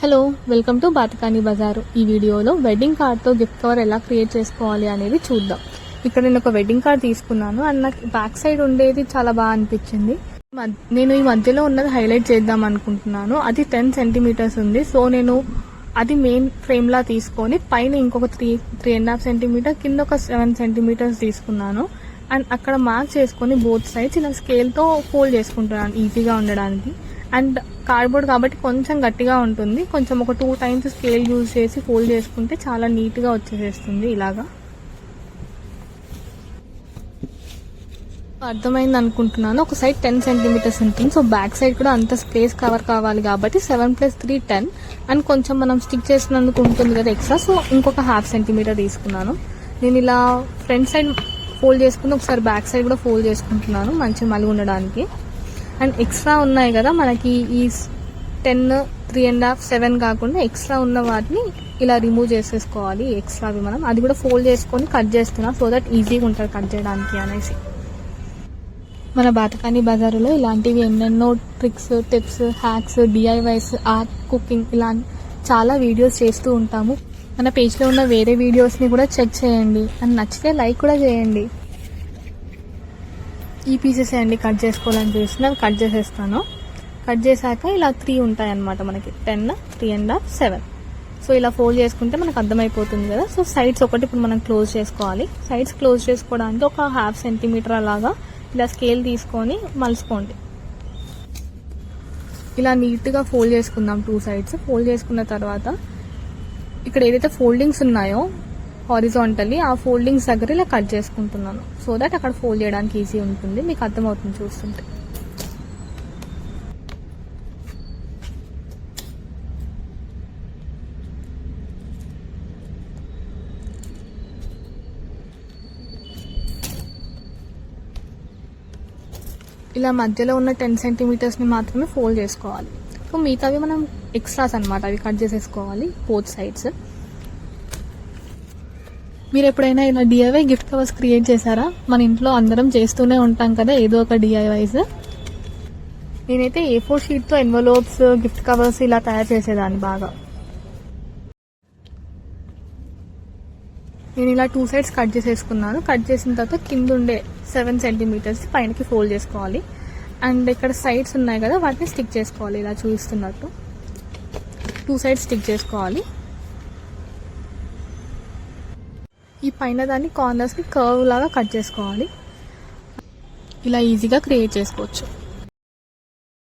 Hello, welcome to బాతకాని బజారు. ఈ వీడియోలో వెడ్డింగ్ కార్డ్తో గిఫ్ట్ కవర్ ఎలా క్రియేట్ చేసుకోవాలి అనేది చూద్దాం. ఇక్కడ నేను ఒక వెడ్డింగ్ కార్డ్ తీసుకున్నాను అండ్ నాకు బ్యాక్ సైడ్ ఉండేది చాలా బాగా అనిపించింది. నేను ఈ మధ్యలో ఉన్నది హైలైట్ చేద్దాం అనుకుంటున్నాను. అది 10 సెంటీమీటర్స్ ఉంది. సో నేను అది మెయిన్ ఫ్రేమ్లా తీసుకొని పైన ఇంకొక 3.5 సెంటీమీటర్, కింద ఒక 7 సెంటీమీటర్స్ తీసుకున్నాను. అండ్ అక్కడ మార్క్ చేసుకొని బోత్ సైడ్స్ ఇలా స్కేల్తో ఫోల్డ్ చేసుకుంటున్నాను ఈజీగా ఉండడానికి. అండ్ కార్డ్బోర్డ్ కాబట్టి కొంచెం గట్టిగా ఉంటుంది. కొంచెం ఒక 2 టైమ్స్ స్కేల్ యూజ్ చేసి ఫోల్డ్ చేసుకుంటే చాలా నీట్గా వచ్చేసేస్తుంది. ఇలాగా అర్థమైంది అనుకుంటున్నాను. ఒక సైడ్ 10 సెంటీమీటర్స్ ఉంటుంది. సో బ్యాక్ సైడ్ కూడా అంత స్పేస్ కవర్ కావాలి కాబట్టి 7 + 3 10 అండ్ కొంచెం మనం స్టిక్ చేసినందుకు ఉంటుంది కదా ఎక్స్ట్రా. సో ఇంకొక 1/2 సెంటీమీటర్ తీసుకున్నాను. నేను ఇలా ఫ్రంట్ సైడ్ ఫోల్డ్ చేసుకుని ఒకసారి బ్యాక్ సైడ్ కూడా ఫోల్డ్ చేసుకుంటున్నాను మంచిగా మళ్ళీ ఉండడానికి. అండ్ ఎక్స్ట్రా ఉన్నాయి కదా మనకి ఈ 10, 3.5, 7 కాకుండా ఎక్స్ట్రా ఉన్న వాటిని ఇలా రిమూవ్ చేసేసుకోవాలి. ఎక్స్ట్రావి మనం అది కూడా ఫోల్డ్ చేసుకొని కట్ చేస్తున్నా సో దట్ ఈజీగా ఉంటుంది కట్ చేయడానికి అనేసి. మన బాతకాని బజారులో ఇలాంటివి ఎన్నెన్నో tricks, tips, hacks, DIYs, art, cooking ఇలా చాలా వీడియోస్ చేస్తూ ఉంటాము. మన పేజ్లో ఉన్న వేరే వీడియోస్ని కూడా చెక్ చేయండి అండ్ నచ్చితే లైక్ కూడా చేయండి. ఈ పీసెస్ అండి కట్ చేసుకోవాలని చూస్తున్నాను. కట్ చేసేస్తాను. కట్ చేశాక ఇలా 3 ఉంటాయి అన్నమాట మనకి 10, 3.5, 7. సో ఇలా ఫోల్డ్ చేసుకుంటే మనకు అర్థమైపోతుంది కదా. సో సైడ్స్ ఒకటి ఇప్పుడు మనం క్లోజ్ చేసుకోవాలి. సైడ్స్ క్లోజ్ చేసుకోవడానికి ఒక 1/2 సెంటీమీటర్ అలాగా ఇలా స్కేల్ తీసుకొని మలుచుకోండి. ఇలా నీట్గా ఫోల్డ్ చేసుకుందాం 2 సైడ్స్. ఫోల్డ్ చేసుకున్న తర్వాత ఇక్కడ ఏదైతే ఫోల్డింగ్స్ ఉన్నాయో హారిజాంటల్లీ ఆ ఫోల్డింగ్స్ దగ్గర ఇలా కట్ చేసుకుంటున్నాను సో దట్ అక్కడ ఫోల్డ్ చేయడానికి ఈజీ ఉంటుంది. మీకు అర్థమవుతుంది చూస్తుంటే. ఇలా మధ్యలో ఉన్న 10 సెంటీమీటర్స్ని మాత్రమే ఫోల్డ్ చేసుకోవాలి. సో మిగతావి మనం ఎక్స్ట్రాస్ అనమాట, అవి కట్ చేసేసుకోవాలి బోత్ సైడ్స్. మీరు ఎప్పుడైనా ఇలా డిఐవై గిఫ్ట్ కవర్స్ క్రియేట్ చేశారా? మన ఇంట్లో అందరం చేస్తూనే ఉంటాం కదా ఏదో ఒక డిఐవైస్. నేనైతే A4 షీట్తో ఎన్వలోప్స్, గిఫ్ట్ కవర్స్ ఇలా తయారు చేసేదాన్ని బాగా. నేను ఇలా 2 సైడ్స్ కట్ చేసేసుకున్నాను. కట్ చేసిన తర్వాత కింద ఉండే 7 సెంటీమీటర్స్ పైనకి ఫోల్డ్ చేసుకోవాలి. అండ్ ఇక్కడ సైడ్స్ ఉన్నాయి కదా వాటిని స్టిక్ చేసుకోవాలి. ఇలా చూస్తున్నట్టు 2 సైడ్స్ స్టిక్ చేసుకోవాలి. ఈ పైన దాన్ని కార్నర్స్ని కర్వ్ లాగా కట్ చేసుకోవాలి. ఇలా ఈజీగా క్రియేట్ చేసుకోవచ్చు.